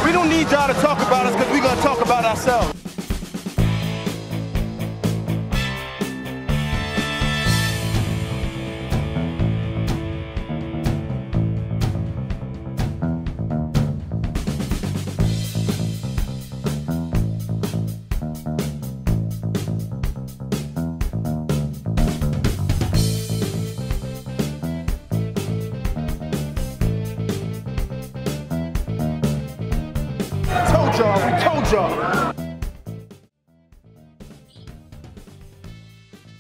We don't need y'all to talk about us because we're going to talk about ourselves. We told y'all.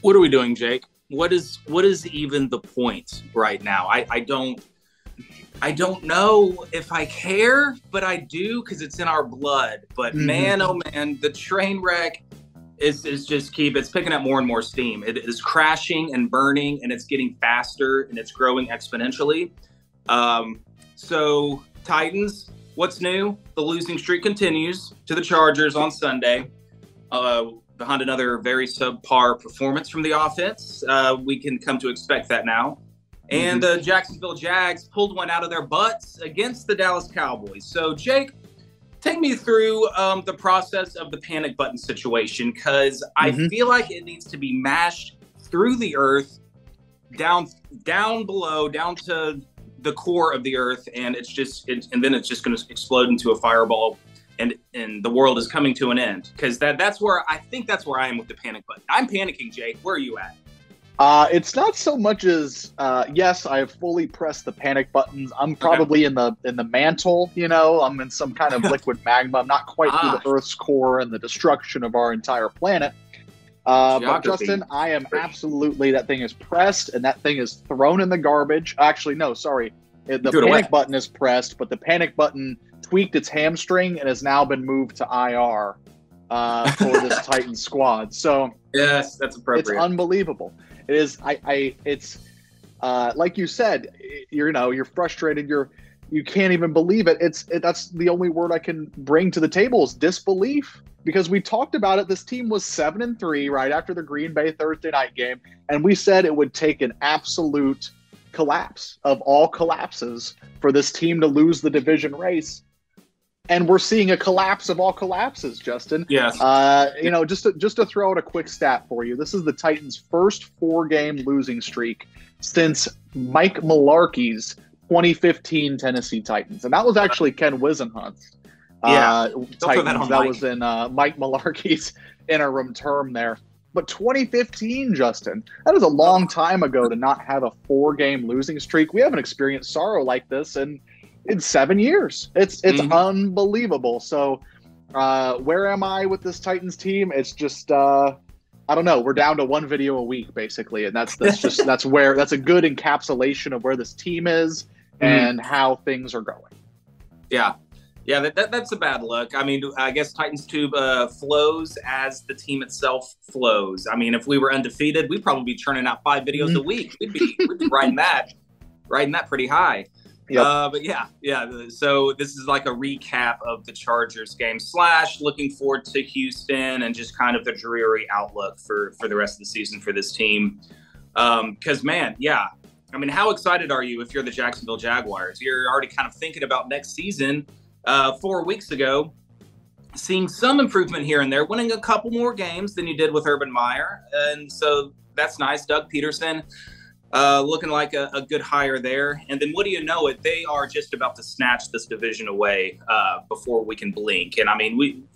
What are we doing, Jake? What is even the point right now? I don't know if I care, but I do because it's in our blood. But man, oh man, the train wreck is just it's picking up more and more steam. It is crashing and burning, and it's getting faster and it's growing exponentially. So Titans, what's new? The losing streak continues to the Chargers on Sunday. Behind another very subpar performance from the offense. We can come to expect that now. And Jacksonville Jags pulled one out of their butts against the Dallas Cowboys. So, Jake, take me through the process of the panic button situation, because I feel like it needs to be mashed through the earth, down below, down to the core of the earth, and and then it's just going to explode into a fireball, and the world is coming to an end. Because that's where I am with the panic button. I'm panicking, Jake. Where are you at? It's not so much as yes, I have fully pressed the panic buttons. I'm probably in the mantle, I'm in some kind of liquid magma. I'm not quite through the Earth's core and the destruction of our entire planet. But Justin, I am absolutely, that thing is pressed and that thing is thrown in the garbage. Actually, no, sorry. The panic button is pressed, but the panic button tweaked its hamstring and has now been moved to IR for this Titans squad. So yes, that's appropriate. It's unbelievable. It is. It's like you said. You're frustrated. You can't even believe it. That's the only word I can bring to the table is disbelief. Because we talked about it. This team was 7-3 right after the Green Bay Thursday night game, and we said it would take an absolute collapse of all collapses for this team to lose the division race. And we're seeing a collapse of all collapses, Justin. Yes. Just to throw out a quick stat for you, this is the Titans' first 4-game losing streak since Mike Mularkey's 2015 Tennessee Titans, and that was actually Ken Wisenhunt's Titans. That was in Mike Mularkey's interim term there. But 2015, Justin, that is a long time ago to not have a 4-game losing streak. We haven't experienced sorrow like this in 7 years. It's unbelievable. So where am I with this Titans team? It's just I don't know. We're down to one video a week basically, and that's a good encapsulation of where this team is and how things are going. Yeah, that's a bad look. I mean, I guess Titans Tube flows as the team itself flows. I mean, if we were undefeated, we'd probably be churning out 5 videos a week. We'd be riding that pretty high. Yep. But yeah. So this is like a recap of the Chargers game / looking forward to Houston and just kind of the dreary outlook for the rest of the season for this team. Because man, I mean, how excited are you if you're the Jacksonville Jaguars? You're already kind of thinking about next season. 4 weeks ago, seeing some improvement here and there, winning a couple more games than you did with Urban Meyer. And so that's nice. Doug Peterson looking like a good hire there. And then what do you know it? They are just about to snatch this division away before we can blink. And I mean,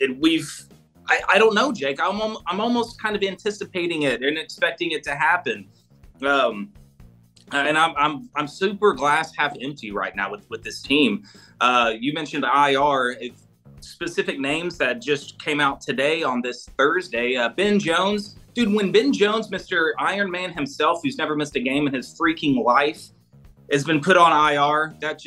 I don't know, Jake. I'm almost kind of anticipating it and expecting it to happen. And I'm super glass half empty right now with this team. You mentioned IR, specific names that just came out today on this Thursday. Ben Jones, dude. When Ben Jones, Mr. Iron Man himself, who's never missed a game in his freaking life, has been put on IR, that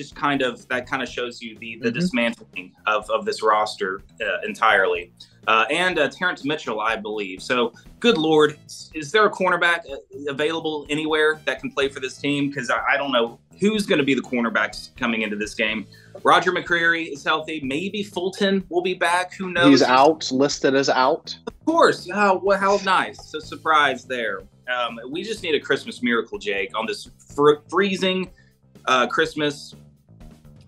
kind of shows you the dismantling of this roster entirely. And Terrence Mitchell, I believe. So, good Lord, is there a cornerback available anywhere that can play for this team? Because I don't know who's going to be the cornerbacks coming into this game. Roger McCreary is healthy. Maybe Fulton will be back. Who knows? He's out, listed as out. Of course. How nice. So, surprise there. We just need a Christmas miracle, Jake, on this freezing Christmas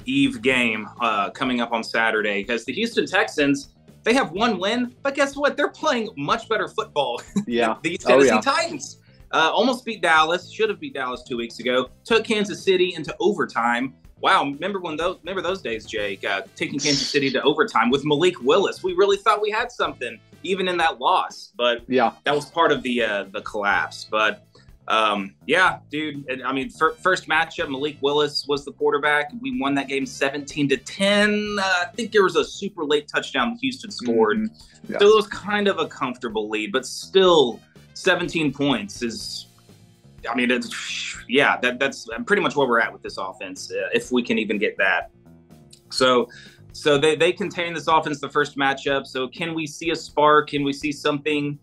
Eve game coming up on Saturday, because the Houston Texans, they have one win, but guess what? They're playing much better football than these Tennessee Titans. Almost beat Dallas, should have beat Dallas 2 weeks ago, took Kansas City into overtime. Wow, remember those days, Jake, taking Kansas City to overtime with Malik Willis. We really thought we had something, even in that loss, but that was part of the collapse. But yeah, dude, I mean, first matchup, Malik Willis was the quarterback. We won that game 17-10. I think there was a super late touchdown that Houston scored. So it was kind of a comfortable lead, but still 17 points is, I mean, that's pretty much where we're at with this offense, if we can even get that. So they contain this offense the first matchup. So can we see a spark? Can we see something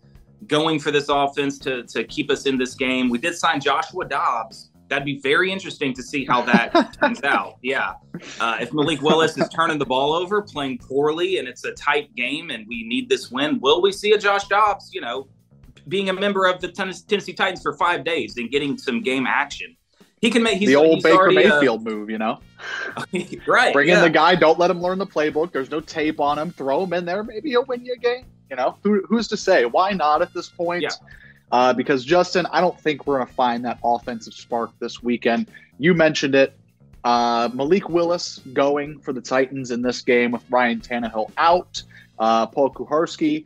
going for this offense to keep us in this game? We did sign Joshua Dobbs. That'd be very interesting to see how that turns out. Yeah. If Malik Willis is turning the ball over, playing poorly, and it's a tight game and we need this win, will we see a Josh Dobbs, being a member of the Tennessee Titans for 5 days and getting some game action? He can make the old Baker Mayfield move, right? Bring in the guy, don't let him learn the playbook. There's no tape on him. Throw him in there. Maybe he'll win you a game. Who's to say? Why not at this point? Yeah. Because Justin, I don't think we're going to find that offensive spark this weekend. You mentioned it. Malik Willis going for the Titans in this game with Ryan Tannehill out. Paul Kuharsky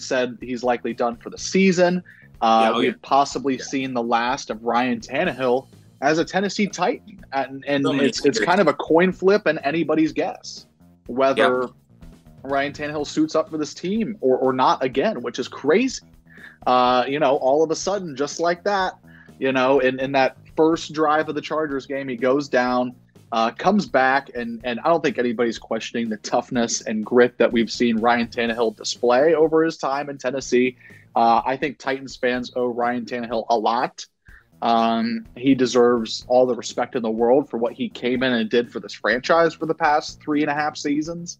said he's likely done for the season. We've possibly seen the last of Ryan Tannehill as a Tennessee Titan. And it's kind of a coin flip and anybody's guess whether Ryan Tannehill suits up for this team or not again, which is crazy. All of a sudden, just like that, in that first drive of the Chargers game, he goes down, comes back, and I don't think anybody's questioning the toughness and grit that we've seen Ryan Tannehill display over his time in Tennessee. I think Titans fans owe Ryan Tannehill a lot. He deserves all the respect in the world for what he came in and did for this franchise for the past 3.5 seasons.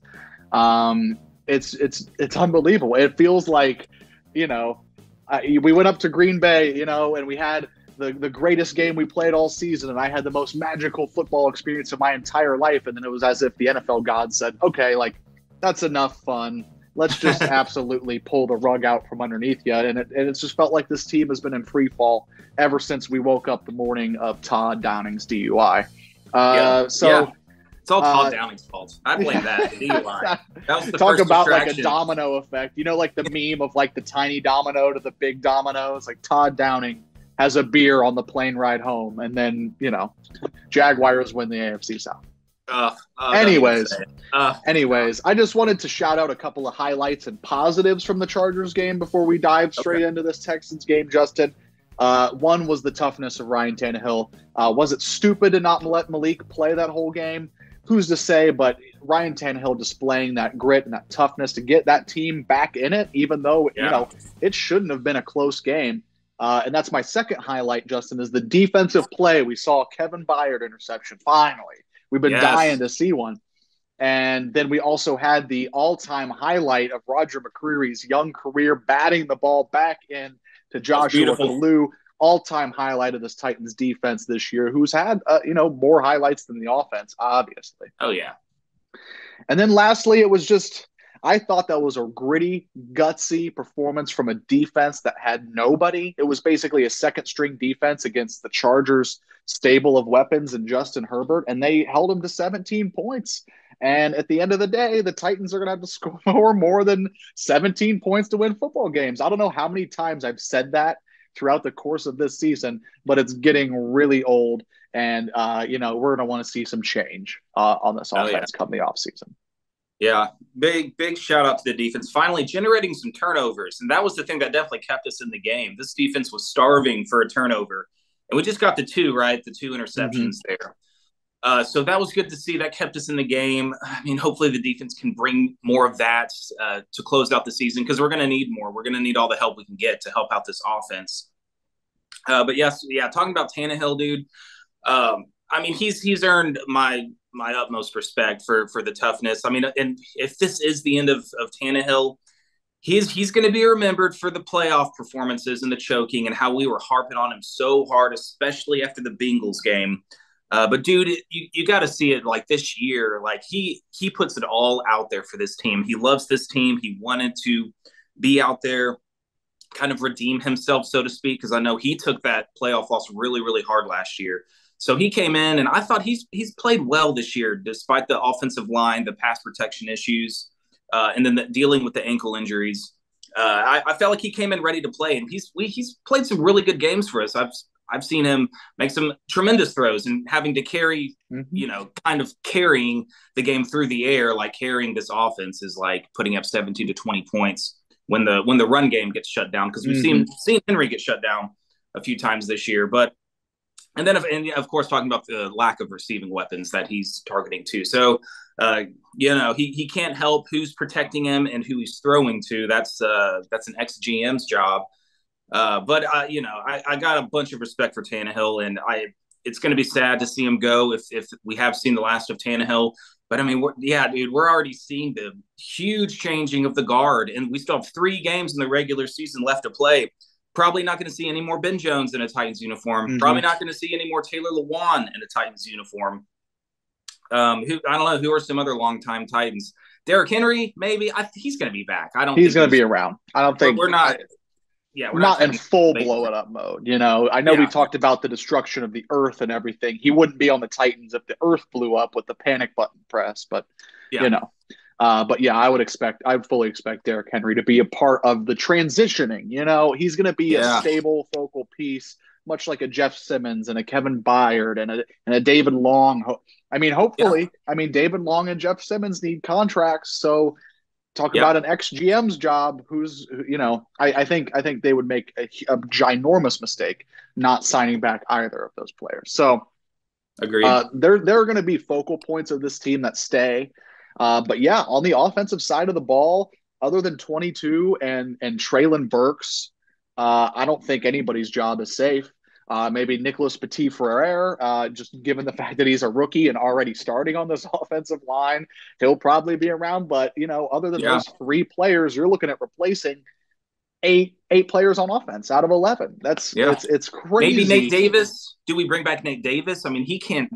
It's unbelievable. It feels like, we went up to Green Bay, and we had the greatest game we played all season, and I had the most magical football experience of my entire life. And then it was as if the NFL gods said, okay, that's enough fun. Let's just absolutely pull the rug out from underneath you. And it's just felt like this team has been in free fall ever since we woke up the morning of Todd Downing's DUI. It's all Todd Downing's fault. I blame that. DUI. That was the Talk first about distraction. Like a domino effect. The meme of the tiny domino to the big domino. It's like Todd Downing has a beer on the plane ride home, and then Jaguars win the AFC South. Anyways, I just wanted to shout out a couple of highlights and positives from the Chargers game before we dive straight into this Texans game, Justin. One was the toughness of Ryan Tannehill. Was it stupid to not let Malik play that whole game? Who's to say? But Ryan Tannehill displaying that grit and that toughness to get that team back in it, even though it shouldn't have been a close game. And that's my second highlight, Justin, is the defensive play. We saw a Kevin Byard interception. Finally, we've been dying to see one. And then we also had the all-time highlight of Roger McCreary's young career batting the ball back in to Joshua Kalu. All-time highlight of this Titans defense this year, who's had, more highlights than the offense, obviously. Oh, yeah. And then lastly, it was just, I thought that was a gritty, gutsy performance from a defense that had nobody. It was basically a second-string defense against the Chargers' stable of weapons and Justin Herbert, and they held him to 17 points. And at the end of the day, the Titans are going to have to score more than 17 points to win football games. I don't know how many times I've said that throughout the course of this season, but it's getting really old. And, we're going to want to see some change on this offense come the offseason. Yeah, big shout out to the defense. Finally generating some turnovers. And that was the thing that definitely kept us in the game. This defense was starving for a turnover. And we just got the two, right? The two interceptions there. So that was good to see. That kept us in the game. I mean, hopefully the defense can bring more of that to close out the season, because we're going to need more. We're going to need all the help we can get to help out this offense. But talking about Tannehill, dude, I mean, he's earned my utmost respect for the toughness. I mean, and if this is the end of Tannehill, he's going to be remembered for the playoff performances and the choking and how we were harping on him so hard, especially after the Bengals game. But dude, you got to see it like this year. Like he puts it all out there for this team. He loves this team. He wanted to be out there, kind of redeem himself, so to speak, because I know he took that playoff loss really, really hard last year. So he came in, and I thought he's played well this year, despite the offensive line, the pass protection issues, and then dealing with the ankle injuries. I felt like he came in ready to play, and he's played some really good games for us. I've seen him make some tremendous throws and having to carry, kind of carrying the game through the air, like carrying this offense is like putting up 17 to 20 points when the run game gets shut down, because we've seen Henry get shut down a few times this year. But and then of course talking about the lack of receiving weapons that he's targeting too. So he can't help who's protecting him and who he's throwing to. That's an ex-GM's job. But I got a bunch of respect for Tannehill, and it's going to be sad to see him go if we have seen the last of Tannehill. But I mean, we're already seeing the huge changing of the guard, and we still have 3 games in the regular season left to play. Probably not going to see any more Ben Jones in a Titans uniform. Probably not going to see any more Taylor Lewan in a Titans uniform. I don't know who are some other longtime Titans. Derrick Henry, maybe. He's going to be back. He's going to be around. I don't think we're not. We're not in full blow it up mode. I know we talked about the destruction of the earth and everything. He wouldn't be on the Titans if the earth blew up with the panic button press, but I would fully expect Derrick Henry to be a part of the transitioning. He's going to be a stable focal piece, much like a Jeff Simmons and a Kevin Byard and a David Long. I mean, hopefully, David Long and Jeff Simmons need contracts, so. Talk about an ex-GM's job I think they would make a ginormous mistake not signing back either of those players. So agreed. There are going to be focal points of this team that stay. But on the offensive side of the ball, other than 22 and Treylon Burks, I don't think anybody's job is safe. Maybe Nicholas Petit-Frere, just given the fact that he's a rookie and already starting on this offensive line, he'll probably be around. But, other than those 3 players, you're looking at replacing eight players on offense out of 11. It's crazy. Maybe Nate Davis. Do we bring back Nate Davis? I mean, he can't.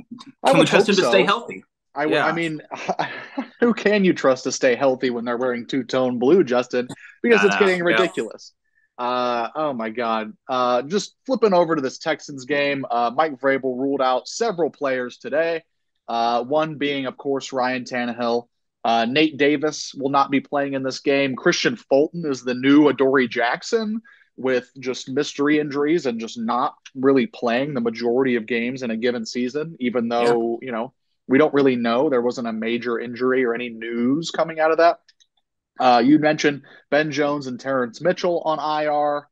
Can we trust him to stay healthy? I mean, who can you trust to stay healthy when they're wearing two-tone blue, Justin? Because it's getting ridiculous. Oh my God. Just flipping over to this Texans game. Mike Vrabel ruled out several players today. One being, of course, Ryan Tannehill. Nate Davis will not be playing in this game. Christian Fulton is the new Adoree Jackson with just mystery injuries and just not really playing the majority of games in a given season, even though, we don't really know. There wasn't a major injury or any news coming out of that. You mentioned Ben Jones and Terrence Mitchell on IR.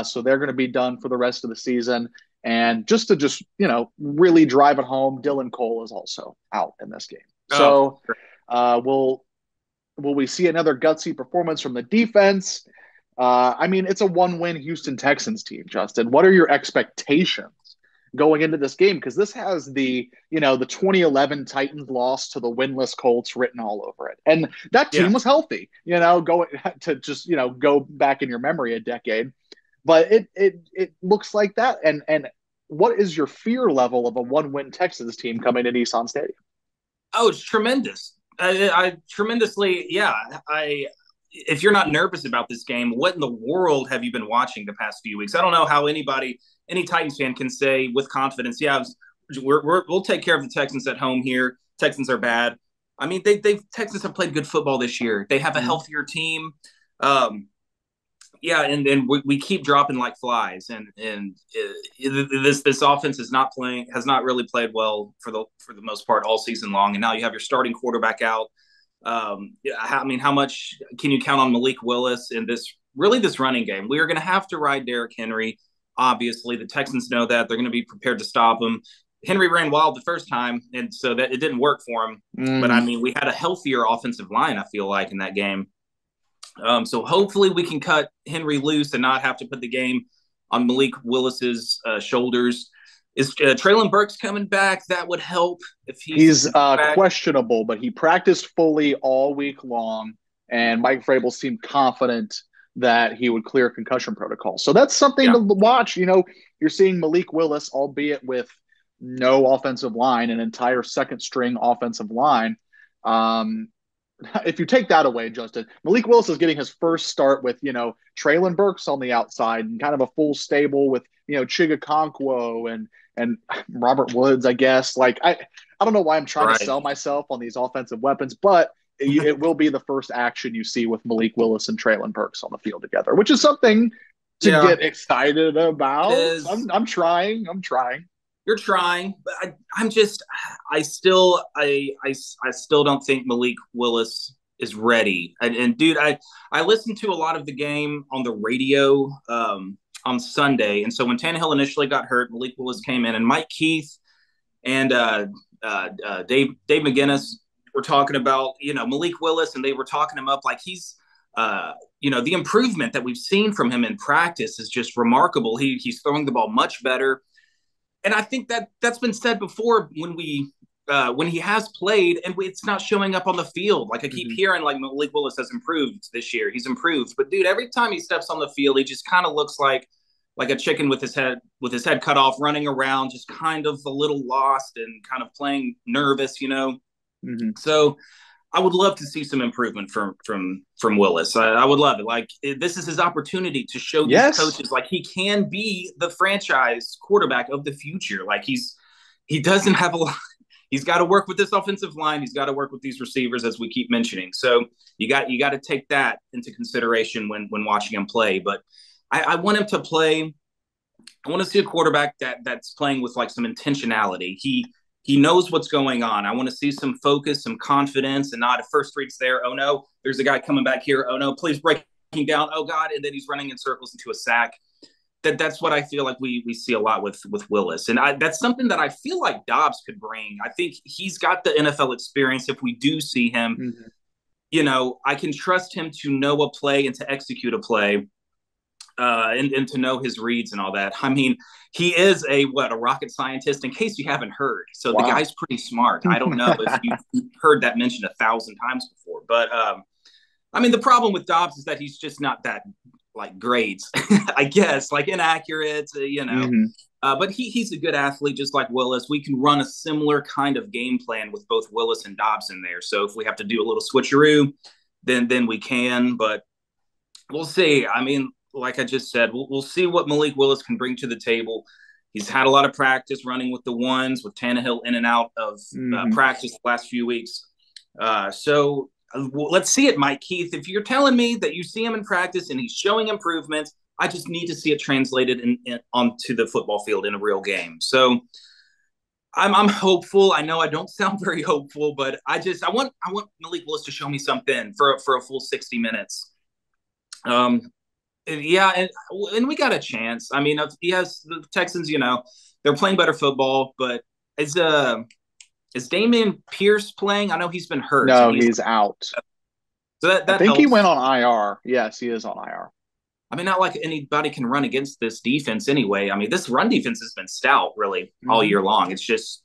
So they're going to be done for the rest of the season. And just to really drive it home, Dylan Cole is also out in this game. So will we see another gutsy performance from the defense? It's a 1-win Houston Texans team, Justin. What are your expectations going into this game? Because this has the 2011 Titans loss to the winless Colts written all over it. And that team was healthy, going to just, go back in your memory a decade. But it looks like that. And what is your fear level of a 1-win Texans team coming to Nissan Stadium? Oh, it's tremendous. Tremendously. If you're not nervous about this game, what in the world have you been watching the past few weeks? I don't know how any Titans fan can say with confidence, we'll take care of the Texans at home here. Texans are bad. I mean, Texans have played good football this year. They have a healthier team. And we keep dropping like flies. And this offense has not really played well for the most part all season long. And now you have your starting quarterback out. How much can you count on Malik Willis in this running game? We are going to have to ride Derrick Henry. Obviously, the Texans know that. They're going to be prepared to stop him. Henry ran wild the first time, and so that it didn't work for him. But we had a healthier offensive line, I feel like, in that game. So hopefully we can cut Henry loose and not have to put the game on Malik Willis's shoulders. Is Treylon Burks coming back? That would help if he's questionable, but he practiced fully all week long, and Mike Vrabel seemed confident that he would clear concussion protocol. So that's something to watch. You're seeing Malik Willis, albeit with no offensive line, an entire second string offensive line. Um, if you take that away, Justin, Malik Willis is getting his first start with, Traylon Burks on the outside and kind of a full stable with, Chigakonkwo and Robert Woods, I guess. Like, I don't know why I'm trying to sell myself on these offensive weapons, but it will be the first action you see with Malik Willis and Traylon Burks on the field together, which is something to get excited about. I'm trying. You're trying, but I still don't think Malik Willis is ready. And dude, I listened to a lot of the game on the radio on Sunday, and so when Tannehill initially got hurt, Malik Willis came in, and Mike Keith and Dave McGinnis were talking about Malik Willis, and they were talking him up like he's the improvement that we've seen from him in practice is just remarkable. He's throwing the ball much better. And I think that's been said before when he has played and it's not showing up on the field. Like I keep hearing like Malik Willis has improved this year. He's improved. But dude, every time he steps on the field, he just kind of looks like a chicken with his head cut off, running around, just kind of a little lost and kind of playing nervous, So I would love to see some improvement from Willis. I would love it. Like this is his opportunity to show these coaches like he can be the franchise quarterback of the future. Like he doesn't have a lot. He's got to work with this offensive line. He's got to work with these receivers, as we keep mentioning. So you got to take that into consideration when watching him play. But I want him to play. I want to see a quarterback that's playing with like some intentionality. He knows what's going on. I want to see some focus, some confidence, and not a first read's there. Oh, no, there's a guy coming back here. Oh, no, please break him down. Oh, God, and then he's running in circles into a sack. That's what I feel like we see a lot with Willis. And that's something that I feel like Dobbs could bring. I think he's got the NFL experience. If we do see him, I can trust him to know a play and to execute a play. And to know his reads and all that. I mean, he is a rocket scientist, in case you haven't heard. So the guy's pretty smart. I don't know if you've heard that mentioned 1,000 times before. But, I mean, the problem with Dobbs is that he's just not that, like, great, I guess, like inaccurate, But he's a good athlete, just like Willis. We can run a similar kind of game plan with both Willis and Dobbs in there. So if we have to do a little switcheroo, then we can. But we'll see. I mean, like I just said, we'll see what Malik Willis can bring to the table. He's had a lot of practice running with the ones, with Tannehill in and out of practice the last few weeks. So let's see it, Mike Keith. If you're telling me that you see him in practice and he's showing improvement, I just need to see it translated onto the football field in a real game. So I'm hopeful. I know I don't sound very hopeful, but I want Malik Willis to show me something for a full 60 minutes. Yeah, and we got a chance. I mean, he has the Texans. They're playing better football, but is Dameon Pierce playing? I know he's been hurt. No, he's out. So that I think helps. he went on IR. Yes, he is on IR. I mean, not like anybody can run against this defense anyway. I mean, this run defense has been stout really all year long. It's just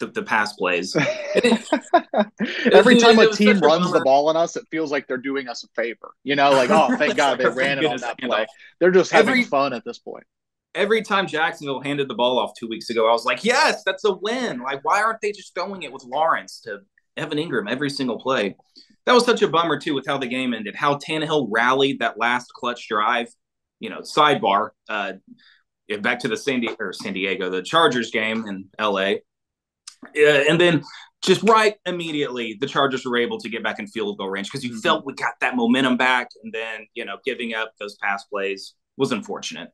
the pass plays. Every time a team runs the ball on us, it feels like they're doing us a favor. Like, oh, thank God they ran it on that play. They're just having fun at this point. Every time Jacksonville handed the ball off 2 weeks ago, I was like, yes, that's a win. Like, why aren't they just throwing it with Lawrence to Evan Ingram every single play? That was such a bummer, too, with how the game ended, how Tannehill rallied that last clutch drive. Sidebar, back to the San Diego, the Chargers game in L.A., and then just right immediately, the Chargers were able to get back in field goal range because you felt we got that momentum back. And then, giving up those pass plays was unfortunate.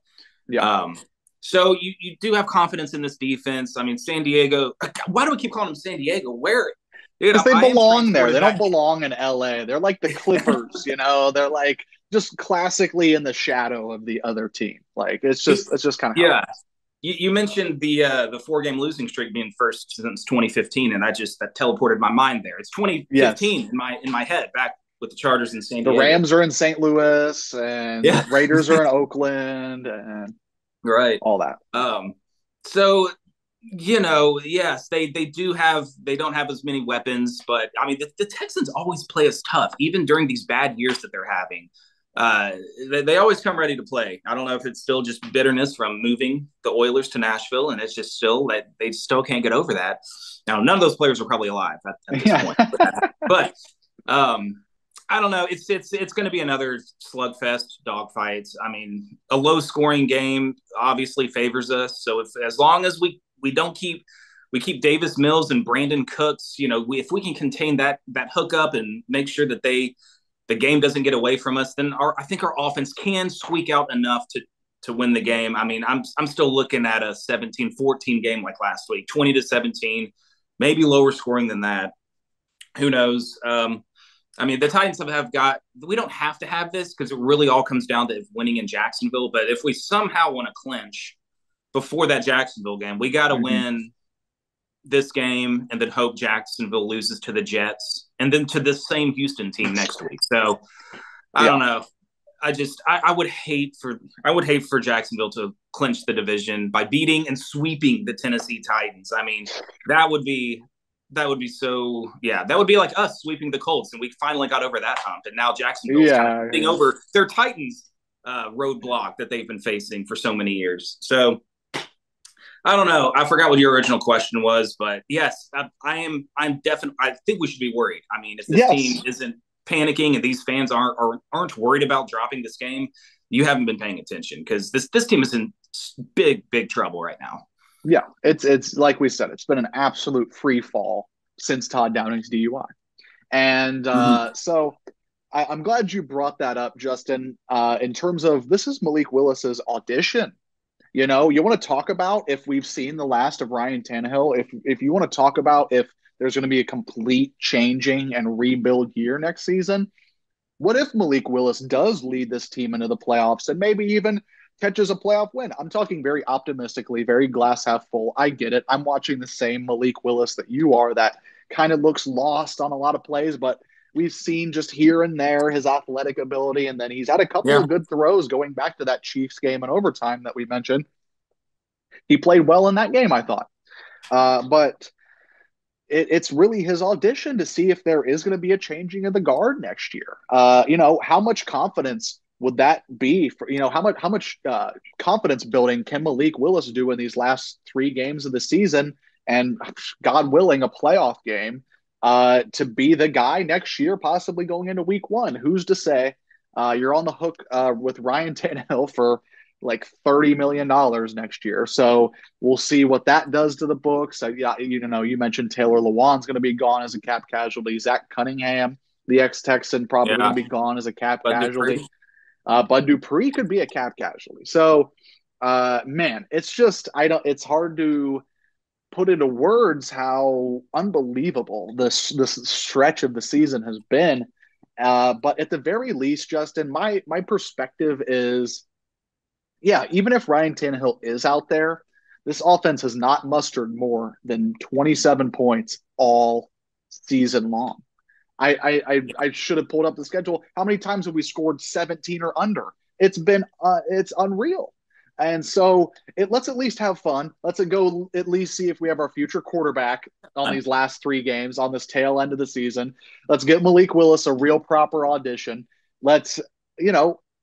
Yeah. So you do have confidence in this defense. I mean, San Diego, why do we keep calling them San Diego? Where? Because they belong there. They don't belong in LA. They're like the Clippers, They're like just classically in the shadow of the other team. Like it's just kind of how it is. You mentioned the 4-game losing streak being first since 2015, and that teleported my mind there. It's 2015 in my head, back with the Chargers in San Diego. The Rams are in St. Louis, and the Raiders are in Oakland, and all that. So yes, they don't have as many weapons, but I mean the Texans always play us tough, even during these bad years that they're having. uh, they always come ready to play. I don't know if it's still just bitterness from moving the Oilers to Nashville, and it's just still that they still can't get over that. Now, none of those players are probably alive at this Yeah. point, but I don't know. It's going to be another slugfest, dogfights. I mean, a low scoring game obviously favors us. So as long as we don't keep Davis Mills and Brandon Cooks, if we can contain that hookup and make sure that the game doesn't get away from us, then I think our offense can squeak out enough to win the game. I mean, I'm still looking at a 17-14 game like last week, 20-17, maybe lower scoring than that. Who knows? I mean, the Titans we don't have to have this because it really all comes down to winning in Jacksonville. But if we somehow want to clinch before that Jacksonville game, we got to win this game and then hope Jacksonville loses to the Jets and then to this same Houston team next week. So I don't know. I would hate for Jacksonville to clinch the division by beating and sweeping the Tennessee Titans. I mean, that would be so, that would be like us sweeping the Colts, and we finally got over that hump. And now Jacksonville's kind of getting over their Titans roadblock that they've been facing for so many years. So I don't know. I forgot what your original question was, but yes, I'm definitely. I think we should be worried. I mean, if this team isn't panicking and these fans aren't worried about dropping this game, you haven't been paying attention because this team is in big trouble right now. Yeah, it's like we said, it's been an absolute free fall since Todd Downing's DUI. And so I'm glad you brought that up, Justin, in terms of this is Malik Willis's audition. You want to talk about if we've seen the last of Ryan Tannehill, if you want to talk about if there's going to be a complete changing and rebuild year next season, what if Malik Willis does lead this team into the playoffs and maybe even catches a playoff win? I'm talking very optimistically, very glass half full. I get it. I'm watching the same Malik Willis that you are that kind of looks lost on a lot of plays, but we've seen just here and there his athletic ability, and then he's had a couple of good throws going back to that Chiefs game in overtime that we mentioned. He played well in that game, I thought. But it's really his audition to see if there is going to be a changing of the guard next year. How much confidence would that be for, how much confidence building can Malik Willis do in these last 3 games of the season and, God willing, a playoff game to be the guy next year, possibly going into week 1? Who's to say you're on the hook with Ryan Tannehill for like $30 million next year. So we'll see what that does to the books. You mentioned Taylor Lewan's going to be gone as a cap casualty. Zach Cunningham, the ex-Texan, probably going to be gone as a cap casualty. Bud Dupree could be a cap casualty. So, man, it's just it's hard to put into words how unbelievable this stretch of the season has been. But at the very least, Justin, my perspective is, even if Ryan Tannehill is out there, this offense has not mustered more than 27 points all season long. I should have pulled up the schedule. How many times have we scored 17 or under? It's been it's unreal. And so let's at least have fun. Let's go at least see if we have our future quarterback on these last 3 games on this tail end of the season. Let's get Malik Willis a real proper audition. Let's,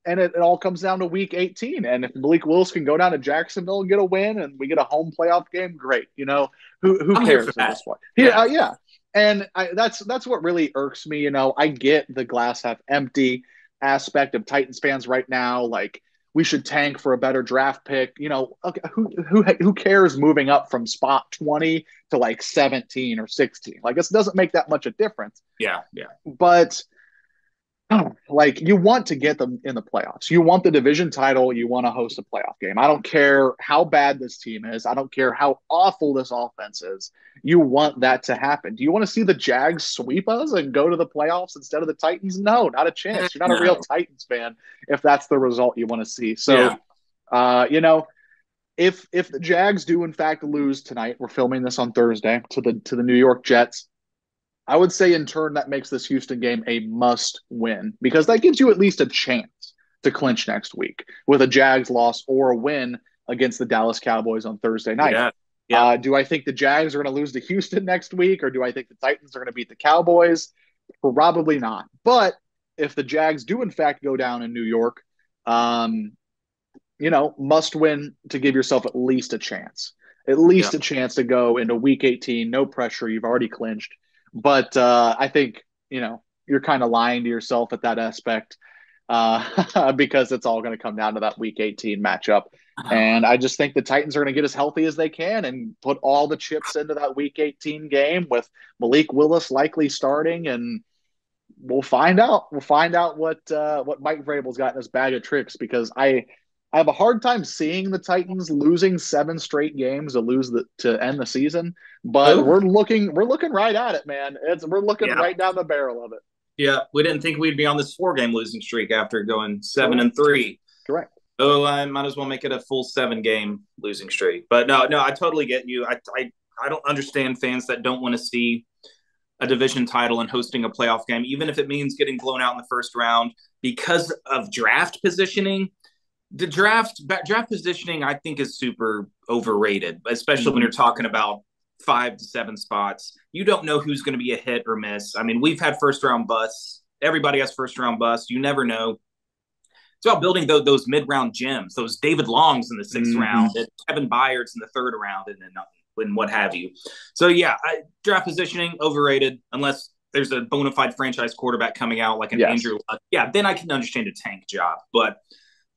and it all comes down to week 18. And if Malik Willis can go down to Jacksonville and get a win and we get a home playoff game, great. Who cares at this point? Yeah. And that's what really irks me. I get the glass half empty aspect of Titans fans right now. Like, we should tank for a better draft pick. Okay, who cares moving up from spot 20 to like 17 or 16? Like, it doesn't make that much a difference. Yeah. But like, you want to get them in the playoffs. You want the division title. You want to host a playoff game. I don't care how bad this team is. I don't care how awful this offense is. You want that to happen. Do you want to see the Jags sweep us and go to the playoffs instead of the Titans? No, not a chance. You're not a real Titans fan if that's the result you want to see. So, if the Jags do in fact lose tonight, we're filming this on Thursday to the New York Jets, I would say in turn that makes this Houston game a must win because that gives you at least a chance to clinch next week with a Jags loss or a win against the Dallas Cowboys on Thursday night. Yeah. Do I think the Jags are going to lose to Houston next week, or do I think the Titans are going to beat the Cowboys? Probably not. But if the Jags do in fact go down in New York, must win to give yourself at least a chance. At Yeah. least a chance to go into week 18. No pressure. You've already clinched. But I think, you're kind of lying to yourself at that aspect because it's all going to come down to that week 18 matchup. And I just think the Titans are going to get as healthy as they can and put all the chips into that week 18 game with Malik Willis likely starting. And we'll find out. We'll find out what Mike Vrabel's got in his bag of tricks, because I have a hard time seeing the Titans losing 7 straight games to end the season, but Oh, we're looking right at it, man. We're looking yeah. right down the barrel of it. Yeah. We didn't think we'd be on this 4-game losing streak after going 7 Correct. and 3. Correct. Oh, I might as well make it a full 7-game losing streak. But no, I totally get you. I don't understand fans that don't want to see a division title and hosting a playoff game, even if it means getting blown out in the first round because of draft positioning. The draft positioning, I think, is super overrated, especially when you're talking about 5 to 7 spots. You don't know who's going to be a hit or miss. I mean, we've had first round busts. Everybody has first round busts. You never know. It's about building those mid round gems, those David Longs in the 6th round, and Kevin Byards in the 3rd round, and what have you. So yeah, draft positioning overrated unless there's a bona fide franchise quarterback coming out like an Andrew Luck. Yeah, then I can understand a tank job, but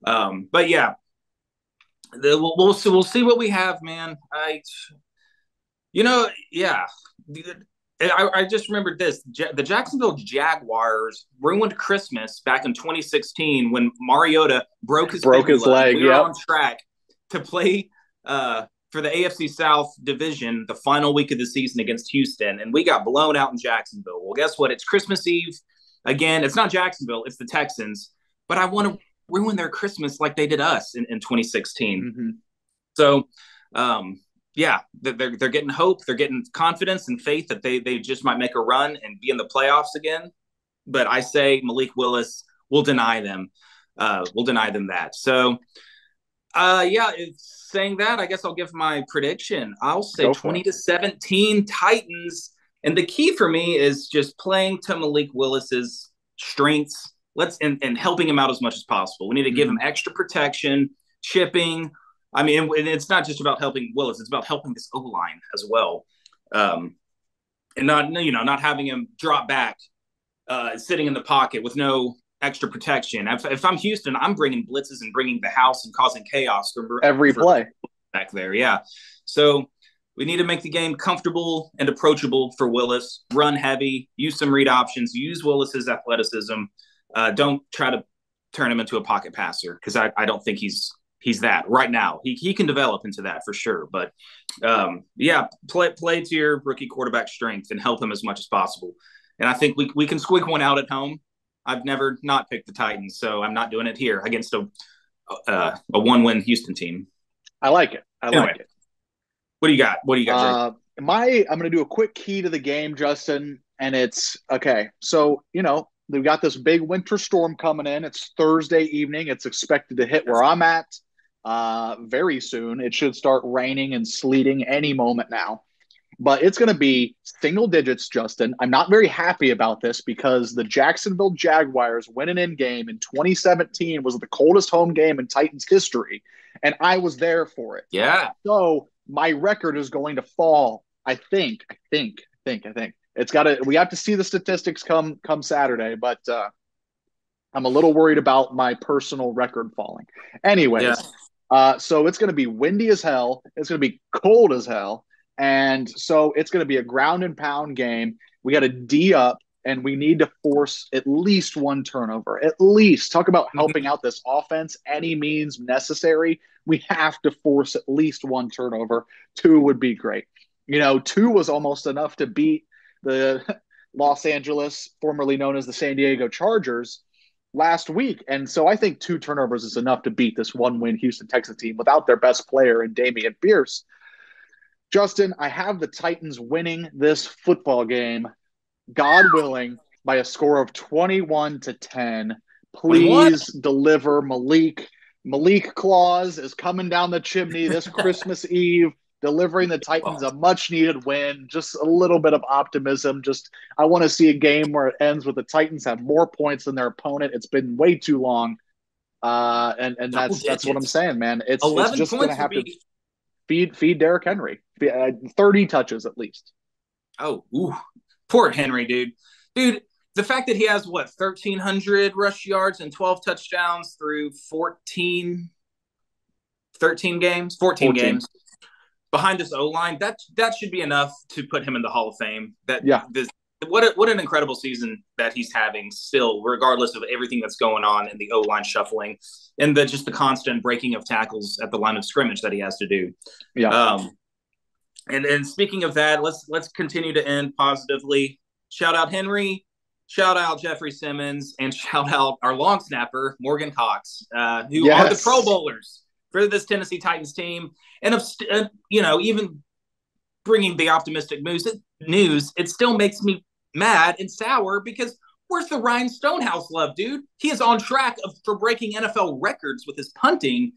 yeah, we'll see what we have, man. Yeah. I just remembered this. The Jacksonville Jaguars ruined Christmas back in 2016 when Mariota broke his leg. We were on track to play for the AFC South division the final week of the season against Houston, and we got blown out in Jacksonville. Well, guess what? It's Christmas Eve. Again, it's not Jacksonville, it's the Texans. But I want to ruin their Christmas like they did us in 2016. So, yeah, they're getting hope, they're getting confidence and faith that they just might make a run and be in the playoffs again. But I say Malik Willis will deny them. We'll deny them that. So, yeah, saying that, I guess I'll give my prediction. I'll say 20-17 Titans. And the key for me is just playing to Malik Willis's strengths. And helping him out as much as possible. We need to give him extra protection, chipping. I mean, it's not just about helping Willis; it's about helping this O-line as well, and not having him drop back, sitting in the pocket with no extra protection. If I'm Houston, I'm bringing blitzes and bringing the house and causing chaos for every play back there. Yeah, so we need to make the game comfortable and approachable for Willis. Run heavy, use some read options, use Willis's athleticism. Don't try to turn him into a pocket passer, because I don't think he's that right now. He can develop into that for sure. But yeah, play to your rookie quarterback strength and help him as much as possible. And I think we can squeak one out at home. I've never not picked the Titans, so I'm not doing it here against a 1-win Houston team. I like it. Like it. What do you got? I'm going to do a quick key to the game, Justin, and it's okay. So they've got this big winter storm coming in. It's Thursday evening. It's expected to hit where I'm at very soon. It should start raining and sleeting any moment now. But it's going to be single digits, Justin. I'm not very happy about this because the Jacksonville Jaguars winning in game in 2017 was the coldest home game in Titans history, and I was there for it. Yeah. So my record is going to fall. I think. It's got to. We have to see the statistics come Saturday, but I'm a little worried about my personal record falling. Anyways, so it's going to be windy as hell. It's going to be cold as hell, and so it's going to be a ground and pound game. We got to D up, and we need to force at least 1 turnover. At least talk about helping out this offense any means necessary. We have to force at least 1 turnover. 2 would be great. 2 was almost enough to beat the Los Angeles, formerly known as the San Diego Chargers, last week. And so I think 2 turnovers is enough to beat this 1-win Houston Texans team without their best player in Dameon Pierce. Justin, I have the Titans winning this football game, God willing, by a score of 21-10. Please deliver, Malik. Malik Claus is coming down the chimney this Christmas Eve. delivering the Titans a much-needed win, just a little bit of optimism. I want to see a game where it ends with the Titans have more points than their opponent. It's been way too long, and that's what I'm saying, man. It's 11 just going to points have would to be feed Derrick Henry 30 touches at least. Oh, ooh, poor Henry, dude. Dude, the fact that he has 1,300 rush yards and 12 touchdowns through 14 games behind this O-line, that should be enough to put him in the Hall of Fame. What an incredible season that he's having still, regardless of everything that's going on in the O-line shuffling and the constant breaking of tackles at the line of scrimmage that he has to do. Yeah. And speaking of that, let's continue to end positively. Shout out Henry, shout out Jeffrey Simmons, and shout out our long snapper Morgan Cox, who are the Pro Bowlers for this Tennessee Titans team. And even bringing the optimistic news, it still makes me mad and sour because where's the Ryan Stonehouse love, dude? He is on track for breaking NFL records with his punting,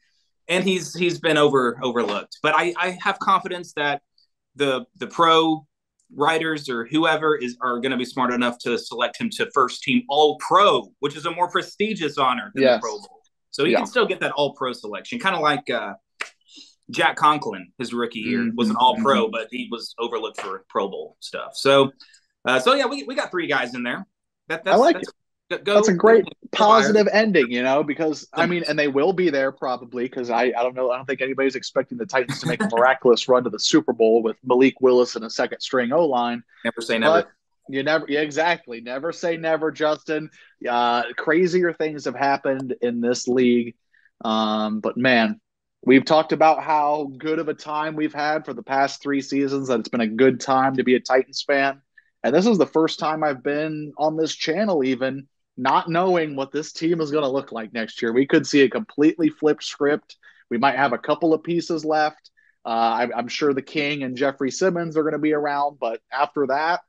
and he's been overlooked. But I have confidence that the pro writers or whoever are going to be smart enough to select him to first team All Pro, which is a more prestigious honor than the Pro Bowl. So he can still get that All Pro selection, kind of like Jack Conklin, his rookie year, was an All Pro, but he was overlooked for Pro Bowl stuff. So yeah, we got 3 guys in there. I like it. That's a great positive ending, because and they will be there probably because I don't know. I don't think anybody's expecting the Titans to make a miraculous run to the Super Bowl with Malik Willis and a second string O-line. Never say never. Exactly. Never say never, Justin. Crazier things have happened in this league. But man, we've talked about how good of a time we've had for the past 3 seasons, that it's been a good time to be a Titans fan. And this is the first time I've been on this channel even not knowing what this team is going to look like next year. We could see a completely flipped script. We might have a couple of pieces left. I'm sure the King and Jeffrey Simmons are going to be around, but after that,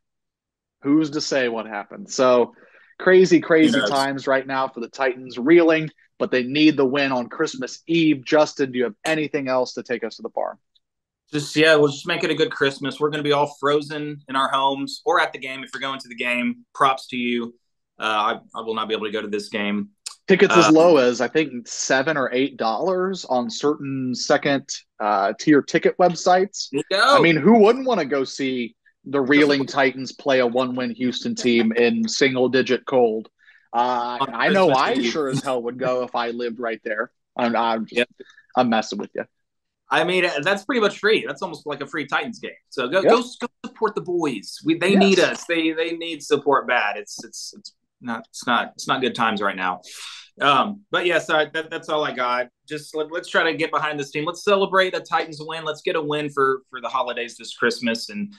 who's to say what happens? So crazy times right now for the Titans, reeling, but they need the win on Christmas Eve. Justin, do you have anything else to take us to the bar? We'll just make it a good Christmas. We're going to be all frozen in our homes or at the game. If you're going to the game, props to you. I will not be able to go to this game. Tickets as low as I think $7 or $8 on certain second tier ticket websites. I mean, who wouldn't want to go see the reeling Titans play a 1-win Houston team in single-digit cold? I know I sure as hell would go if I lived right there. I'm messing with you. I mean, that's pretty much free. That's almost like a free Titans game. So go support the boys. They need us. They need support bad. It's not good times right now. But yes, that's all I got. Just let's try to get behind this team. Let's celebrate a Titans win. Let's get a win for the holidays this Christmas and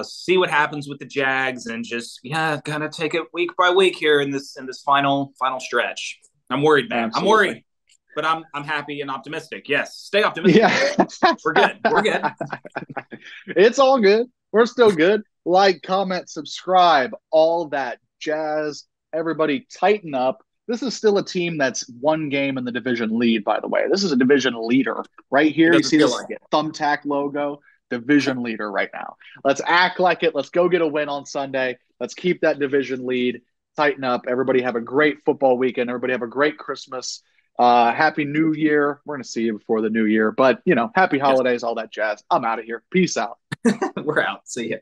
see what happens with the Jags and just kind of take it week by week here in this final stretch. I'm worried, man. Absolutely. I'm worried. But I'm happy and optimistic. Yes, stay optimistic. Yeah. We're good. It's all good. We're still good. Like, comment, subscribe, all that jazz. Everybody tighten up. This is still a team that's 1 game in the division lead, by the way. This is a division leader. Right here, you see this thumbtack logo? Division leader right now. Let's act like it. Let's go get a win on Sunday. Let's keep that division lead. Tighten up. Everybody have a great football weekend. Everybody have a great Christmas. Happy New Year. We're going to see you before the New Year, but happy holidays, all that jazz. I'm out of here. Peace out. We're out. See ya.